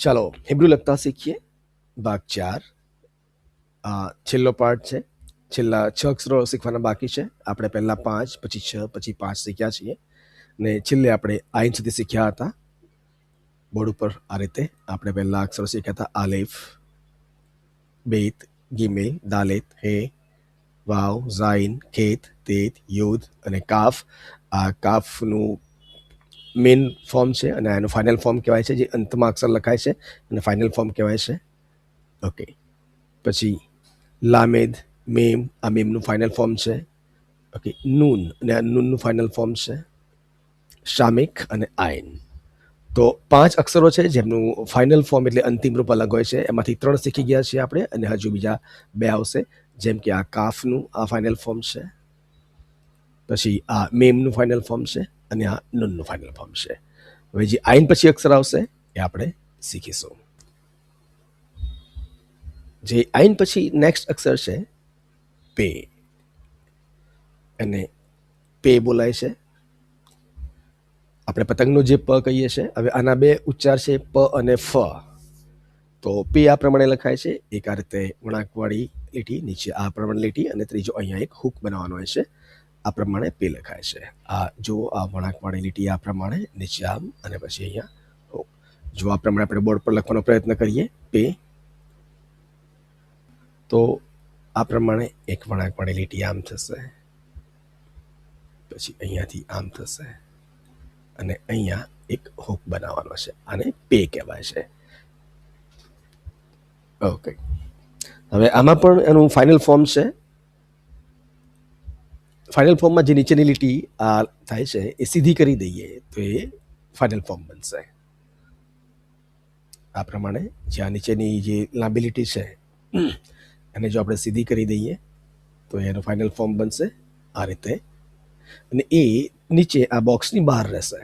ચાલો હિબ્રુ લખતા શીખીએ. ભાગ 4 છેલ્લો પાર્ટ છે. છેલ્લા 6 અક્ષરો શીખવાના બાકી છે. આપણે પહેલા 5, પછી 6, પછી 5 શીખ્યા છીએ ને છેલ્લે આપણે આઈન સુધી શીખ્યા હતા. બોર્ડ ઉપર આ રીતે આપણે પહેલા અક્ષરો શીખ્યા હતા: આલેફ, બેત, ગિમેલ, દાલેત, હે, વાવ, ઝાઇન, ખેત, તેત, યુદ અને કાફ. આ કાફનું મેઇન ફોર્મ છે અને એનું ફાઇનલ ફોર્મ કહેવાય છે, જે અંતમાં અક્ષર લખાય છે અને ફાઇનલ ફોર્મ કહેવાય છે. ઓકે, પછી લામેદ, મેમ, આ મેમનું ફાઇનલ ફોર્મ છે. ઓકે, નૂન અને આ નૂનનું ફાઇનલ ફોર્મ છે. શામિક અને આઈન. તો 5 અક્ષરો છે જેમનું ફાઇનલ ફોર્મ એટલે અંતિમ રૂપ અલગ હોય છે. એમાંથી 3 શીખી ગયા છીએ આપણે અને હજુ બીજા 2 આવશે. જેમ કે આ કાફનું આ ફાઇનલ ફોર્મ છે, પછી આ મેમનું ફાઇનલ ફોર્મ છે અને આ નૂનનું ફાઇનલ ફોર્મ છે. હવે જે આઈન પછી અક્ષર આવશે એ આપણે શીખીશું. જે આઈન પછી નેક્સ્ટ અક્ષર છે પે, અને પે બોલાય છે. આપણે પતંગનો જે પ કહીએ છીએ, હવે આના 2 ઉચ્ચાર છે, પ અને ફ. તો પે આ પ્રમાણે લખાય છે, એક આ રીતે વળાંકવાળી લીટી, નીચે આ પ્રમાણે લીટી અને ત્રીજો અહીંયા એક હુક બનાવવાનો હોય છે. આ પ્રમાણે પે લખાય છે. આ જો આ વળાંકવાળી લીટી આ પ્રમાણે, નીચે આમ અને પછી અહીંયા હુક. જો આ પ્રમાણે આપણે બોર્ડ પર લખવાનો પ્રયત્ન કરીએ પે, તો આ પ્રમાણે એક વળાંકવાળી લીટી આમ થશે, પછી અહીંયાથી આમ થશે અને અહીંયા એક હુક બનાવવાનો છે. આને પે કહેવાય છે. ઓકે, હવે આમાં પણ એનું ફાઇનલ ફોર્મ છે. ફાઇનલ ફોર્મમાં જે નીચેની લીટી આ થાય છે એ સીધી કરી દઈએ તો એ ફાઇનલ ફોર્મ બનશે. આ પ્રમાણે જે આ નીચેની જે લાંબી લીટી છે એને જો આપણે સીધી કરી દઈએ તો એનું ફાઇનલ ફોર્મ બનશે આ રીતે, અને એ નીચે આ બોક્સની બહાર રહેશે.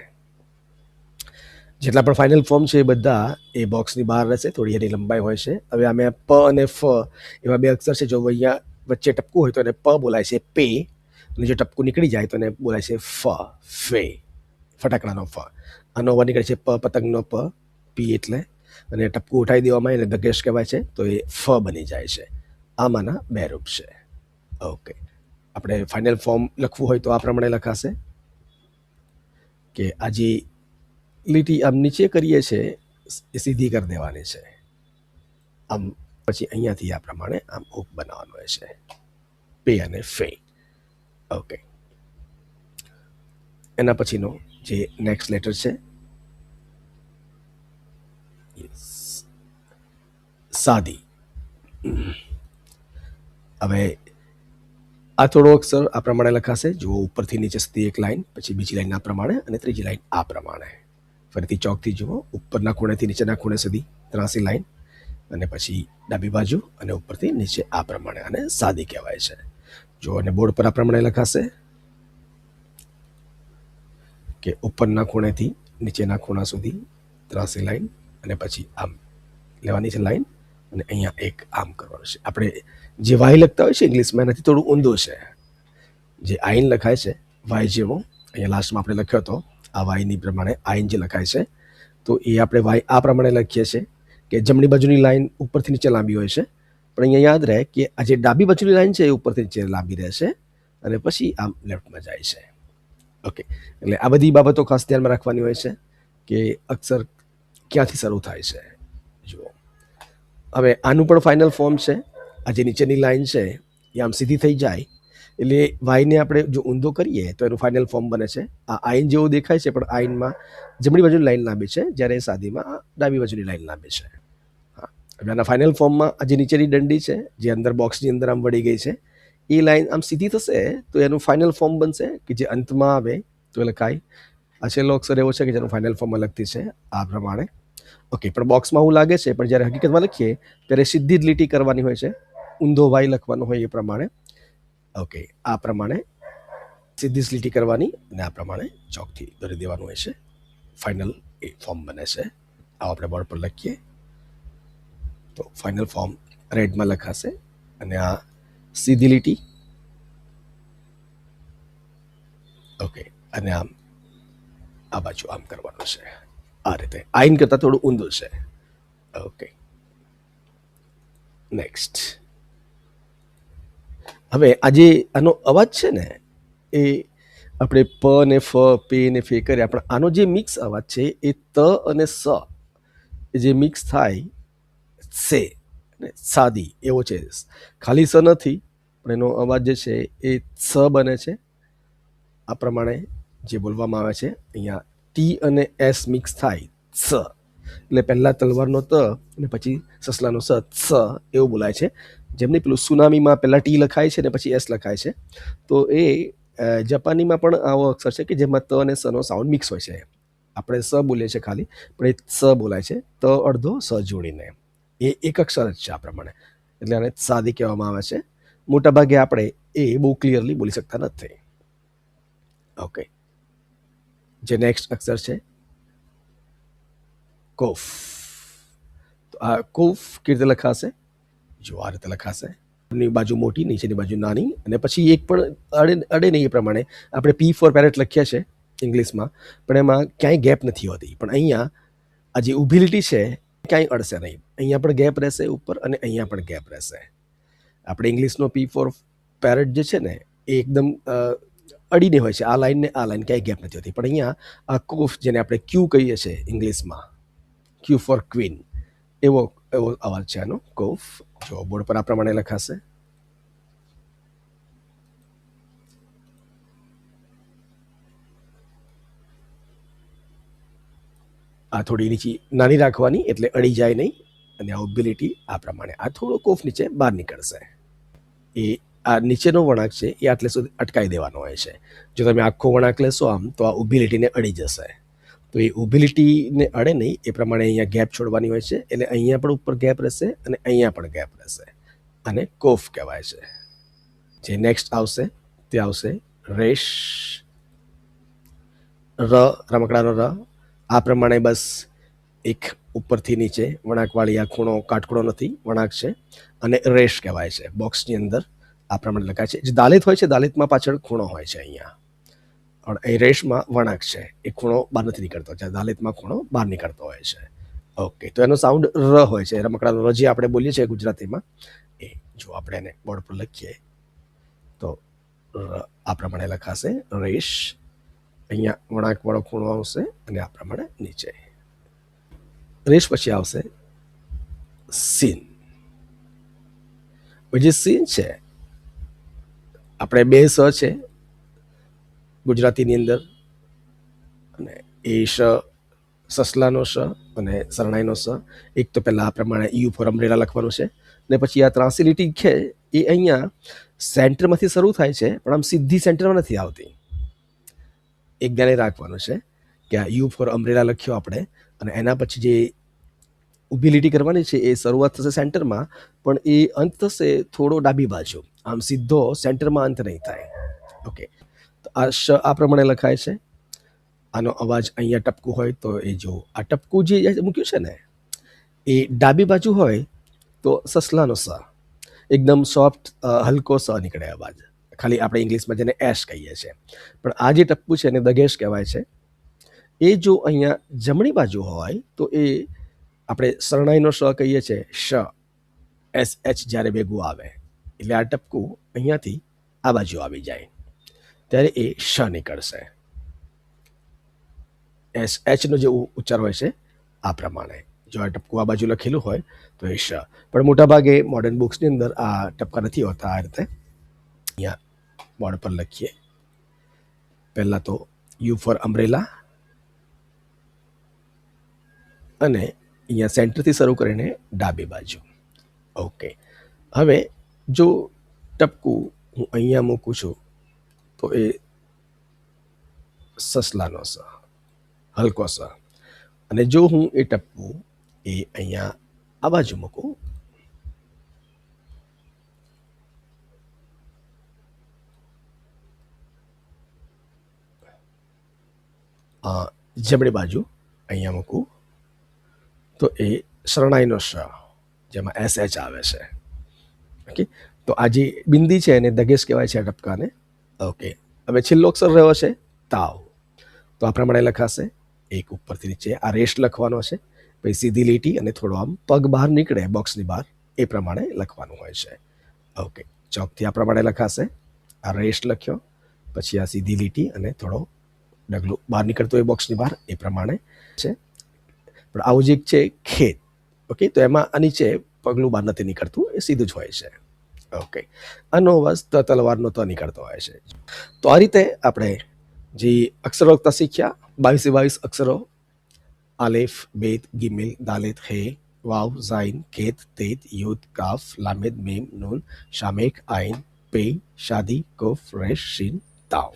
જેટલા પણ ફાઇનલ ફોર્મ છે એ બધા એ બોક્સની બહાર રહેશે, થોડી એની લંબાઈ હોય છે. હવે આમે પ અને ફ એવા 2 અક્ષર છે. જો અહીંયા વચ્ચે ટપકું હોય તો એને પ બોલાય છે, પે, અને જો ટપકું નીકળી જાય તો એને બોલાય છે ફ, ફે, ફટાકડાનો ફ. આનો અવાજ નીકળે છે પ, પતંગનો પ, પી એટલે, અને ટપકું ઉઠાવી દેવામાં એને દગેશ કહેવાય છે, તો એ ફ બની જાય છે. આમાંના 2 રૂપ છે. ઓકે, આપણે ફાઇનલ ફોર્મ લખવું હોય તો આ પ્રમાણે લખાશે કે આ જે લીટી આમ નીચે કરીએ છીએ એ સીધી કરી દેવાની છે આમ, પછી અહીંયાથી આ પ્રમાણે આમ હુક બનાવવાનું હોય છે, પે અને ફે. ઓકે, એના પછીનો જે નેક્સ્ટ લેટર છે સાદી. હવે આ થોડો અક્ષર આ પ્રમાણે લખાશે. જુઓ, ઉપરથી નીચે સુધી એક લાઈન, પછી બીજી લાઈન આ પ્રમાણે અને ત્રીજી લાઈન આ પ્રમાણે. ફરીથી ચોકથી જુઓ, ઉપરના ખૂણેથી નીચેના ખૂણે સુધી 83 લાઈન, અને પછી ડાબી બાજુ અને ઉપરથી નીચે આ પ્રમાણે. અને સાદી કહેવાય છે. જો અને બોર્ડ પર આ પ્રમાણે લખાશે કે ઉપરના ખૂણેથી નીચેના ખૂણા સુધી 83 લાઈન, અને પછી આમ લેવાની છે લાઈન, અને અહીંયા એક આમ કરવાનું છે. આપણે જે વાય લખતા હોય છે ઇંગ્લિશમાં એનાથી થોડું ઊંધું છે. જે આઈન લખાય છે વાય જેવો, અહીંયા લાસ્ટમાં આપણે લખ્યો હતો આ વાયની પ્રમાણે આઈન જે લખાય છે, તો એ આપણે વાય આ પ્રમાણે લખીએ છીએ કે જમણી બાજુની લાઈન ઉપરથી નીચે લાંબી હોય છે, પણ અહીંયા યાદ રહે કે આ જે ડાબી બાજુની લાઈન છે એ ઉપરથી નીચે લાંબી રહેશે અને પછી આમ લેફ્ટમાં જાય છે. ઓકે, એટલે આ બધી બાબતો ખાસ ધ્યાનમાં રાખવાની હોય છે કે અક્ષર ક્યાંથી શરૂ થાય છે. જુઓ, હવે આનું પણ ફાઇનલ ફોર્મ છે. આ જે નીચેની લાઈન છે એ આમ સીધી થઈ જાય એટલે વાયને આપણે જો ઊંધો કરીએ તો એનું ફાઇનલ ફોર્મ બને છે. આ આઈન જેવું દેખાય છે, પણ આઈનમાં જમણી બાજુની લાઈન લાંબી છે, જ્યારે સાદીમાં ડાબી બાજુની લાઈન લાંબી છે. હા, હવે આના ફાઇનલ ફોર્મમાં આ જે નીચેની દંડી છે જે અંદર બોક્સની અંદર આમ વળી ગઈ છે, એ લાઈન આમ સીધી થશે તો એનું ફાઇનલ ફોર્મ બનશે કે જે અંતમાં આવે તો લખાય. આ છેલ્લો અક્ષર એવો છે કે જેનું ફાઇનલ ફોર્મ અલગથી છે આ પ્રમાણે. ઓકે, પણ બોક્સમાં એવું લાગે છે, પણ જ્યારે હકીકતમાં લખીએ ત્યારે સીધી જ લીટી કરવાની હોય છે, ઊંધો વાય લખવાનો હોય એ પ્રમાણે. ઓકે, આ પ્રમાણે સીધી જ લીટી કરવાની અને આ પ્રમાણે ચોકથી દોરી દેવાનું હોય છે. ફાઇનલ એ ફોર્મ બને છે. આવો આપણે બોર્ડ પર લખીએ તો ફાઇનલ ફોર્મ રેડમાં લખાશે, અને આ સીધી લીટી. ઓકે, અને આમ આ બાજુ આમ કરવાનું છે આ રીતે. આઈન કરતાં થોડું ઊંધું છે. Okay, next. હવે આજે આનો અવાજ છે ને એ આપણે પ ને ફ પે ને ફે કર્યા, પણ આનો જે મિક્સ અવાજ છે એ ત અને સ જે મિક્સ થાય સે ને સાદી એવો છે. ખાલી સ નથી, પણ એનો અવાજ જે છે એ સ બને છે. આ પ્રમાણે જે બોલવામાં આવે છે અહીંયા ટી અને એસ મિક્સ થાય સ, એટલે પહેલાં તલવારનો ત અને પછી સસલાનો સ એવું બોલાય છે. જેમની પેલું સુનામીમાં પહેલાં ટી લખાય છે ને પછી એસ લખાય છે, તો એ જાપાનીમાં પણ આવો અક્ષર છે કે જેમાં ત અને સનો સાઉન્ડ મિક્સ હોય છે. આપણે સ બોલીએ છીએ ખાલી, પણ એ સ બોલાય છે ત અડધો સ જોડીને. એ એક અક્ષર જ છે આ પ્રમાણે, એટલે આને સાદી કહેવામાં આવે છે. મોટાભાગે આપણે એ બહુ ક્લિયરલી બોલી શકતા નથી. ઓકે, જે નેક્સ્ટ અક્ષર છે કોફ. તો આ કોફ કેવી રીતે લખાશે? જો આ રીતે લખાશે, ની બાજુ મોટી નીચેની બાજુ નાની, અને પછી એક પણ અડે નહીં. એ પ્રમાણે આપણે પી ફોર પેરેટ લખ્યા છે ઇંગ્લિશમાં, પણ એમાં ક્યાંય ગેપ નથી હોતી. પણ અહીંયા આ જે ઊભી લીટી છે ક્યાંય અડશે નહીં. અહીંયા પણ ગેપ રહેશે ઉપર, અને અહીંયા પણ ગેપ રહેશે. આપણે ઇંગ્લિશનો પી ફોર પેરેટ જે છે ને એ એકદમ અડીને હોય છે, આ લાઈન ને આ લાઈન ક્યાંય ગેપ નથી હોતી. પણ અહીંયા આ કોફ, જેને આપણે ક્યુ કહીએ છીએ ઇંગ્લિશમાં, ક્યુ ફોર ક્વીન, એવો એવો અવાજ છે આનો કોફ. જો બોર્ડ પર આ પ્રમાણે લખાશે. આ થોડી નીચે નાની રાખવાની એટલે અડી જાય નહીં, અને આ ઉબિલિટી આ પ્રમાણે. આ થોડો કોફ નીચે બહાર નીકળશે. એ આ નીચેનો વળાંક છે એ આટલે સુધી અટકાવી દેવાનો હોય છે. જો તમે આખો વળાંક લેશો આમ, તો આ ઊભી લીટીને અડી જશે. તો એ ઊભી લીટીને અડે નહીં એ પ્રમાણે અહીંયા ગેપ છોડવાની હોય છે. એટલે અહીંયા પણ ઉપર ગેપ રહેશે અને અહીંયા પણ ગેપ રહેશે, અને કોફ કહેવાય છે. જે નેક્સ્ટ આવશે તે આવશે રેશ. રમકડાનો ર. આ પ્રમાણે બસ એક ઉપરથી નીચે વળાંકવાળી, આ ખૂણો કાટખૂણો નથી, વળાંક છે, અને રેશ કહેવાય છે. બોક્સની અંદર આ પ્રમાણે લખાય છે. જે દાલિત હોય છે, દાલિતમાં પાછળ ખૂણો હોય છે અહીંયા, પણ એ રેશમાં વળાંક છે, એ ખૂણો બહાર નથી નીકળતો. જ્યાં દાલિતમાં ખૂણો બહાર નીકળતો હોય છે. ઓકે, તો એનો સાઉન્ડ ર હોય છે. રમકડાનો ર જે આપણે બોલીએ છીએ ગુજરાતીમાં, એ જો આપણે એને બોર્ડ પર લખીએ તો આ પ્રમાણે લખાશે રેશ. અહીંયા વળાંકવાળો ખૂણો આવશે અને આ પ્રમાણે નીચે. રેશ પછી આવશે સીન. જે સીન છે, આપણે બે સ છે ગુજરાતીની અંદર, અને એ સસલાનો સ અને શરણાઈનો સ. એક તો પહેલાં આ પ્રમાણે યુ ફોર અમ્બ્રેલા લખવાનું છે, ને પછી આ ત્રાસી લીટી છે એ અહીંયા સેન્ટરમાંથી શરૂ થાય છે, પણ આમ સીધી સેન્ટરમાં નથી આવતી. એક ધ્યાને રાખવાનું છે કે આ યુ ફોર અમ્બ્રેલા લખ્યો આપણે, અને એના પછી જે ઊભી લીટી કરવાની છે એ શરૂઆત થશે સેન્ટરમાં, પણ એ અંત થશે થોડો ડાબી બાજુ, આમ સીધો સેન્ટરમાં અંત નહીં થાય. ઓકે, તો આ શ આ પ્રમાણે લખાય છે. આનો અવાજ અહીંયા ટપકું હોય તો એ જો આ ટપકું જે મૂક્યું છે ને એ ડાબી બાજુ હોય તો સસલાનો સ, એકદમ સોફ્ટ હલકો સ નીકળે અવાજ. ખાલી આપણે ઇંગ્લિશમાં જેને એશ કહીએ છીએ, પણ આ જે ટપકું છે એને દગેશ કહેવાય છે. એ જો અહીંયા જમણી બાજુ હોય તો એ આપણે શરણાઈનો શ કહીએ છીએ, શ એસ એચ જ્યારે ભેગું આવે, એટલે આ ટપકું અહીંયાથી આ બાજુ આવી જાય ત્યારે એ શ નીકળશે. એસ એચનો જે ઉચ્ચાર હોય છે આ પ્રમાણે. જો આ ટપકું આ બાજુ લખેલું હોય તો એ શ, પણ મોટાભાગે મોડર્ન બુક્સની અંદર આ ટપકા નથી હોતા. આ રીતે અહીંયા બોર્ડ પર લખીએ. પહેલાં તો યુ ફોર અમ્બ્રેલા, અને અહીંયા સેન્ટરથી શરૂ કરીને ડાબી બાજુ. ઓકે, હવે જો ટપકું હું અહીંયા મૂકું છું તો એ સસલાનો સ, હલકો સ, અને જો હું એ ટપકું એ અહીંયા આ બાજુ મૂકું જમણી બાજુ અહીંયા મૂકું તો એ શરણાઈનો શ, જેમાં એસ એચ આવે છે. ઓકે, તો આ જે બિંદી છે એને દગેશ કહેવાય છે આ ટપકાને. ઓકે, હવે છેલ્લો અક્ષર રહ્યો છે તાવ. તો આ પ્રમાણે લખાશે. એક ઉપરથી નીચે આ રેશ લખવાનો છે, પછી સીધી લીટી અને થોડો આમ પગ બહાર નીકળે બોક્સની બહાર એ પ્રમાણે લખવાનું હોય છે. ઓકે, ચોકથી આ પ્રમાણે લખાશે. આ રેસ્ટ લખ્યો, પછી આ સીધી લીટી અને થોડો ડગલું બહાર નીકળતું હોય બોક્સની બહાર એ પ્રમાણે છે. પણ આવું જે છે ખેત, ઓકે, તો એમાં આ નીચે પગલું બહાર નથી નીકળતું, એ સીધું જ હોય છે. ઓકે, આનો અવાજ તલવારનો તો નીકળતો હોય છે. તો આ રીતે આપણે જે અક્ષરો લખતા શીખ્યા 22 અક્ષરો: આલેફ, બેત, ગિમિલ, દાલેત, હે, વાવ, ઝાઇન, કેત, તેત, યુદ, કાફ, લામેદ, મીમ, નૂન, શામેક, આઈન, પે, શાદી, કોફ, રેશ, શીન, તાવ.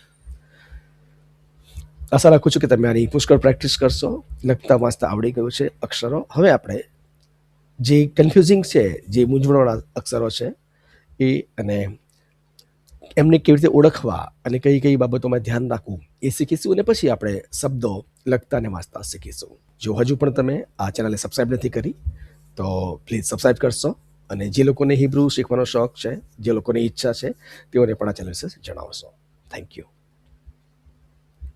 આશા રાખું છું કે તમે આની પુષ્કળ પ્રેક્ટિસ કરશો. લખતા વાંચતા આવડી ગયું છે અક્ષરો. હવે આપણે જે કન્ફ્યુઝિંગ છે, જે મૂંઝવણવાળા અક્ષરો છે એ અને એમને કેવી રીતે ઓળખવા અને કઈ કઈ બાબતોમાં ધ્યાન રાખવું એ શીખીશું. અને પછી આપણે શબ્દો લખતા અને વાંચતા શીખીશું. જો હજુ પણ તમે આ ચેનલને સબસ્ક્રાઈબ નથી કરી તો પ્લીઝ સબસ્ક્રાઈબ કરશો. અને જે લોકોને હિબ્રુ શીખવાનો શોખ છે, જે લોકોની ઈચ્છા છે, તેઓને પણ આ ચેનલ વિશે જણાવશો. Thank you.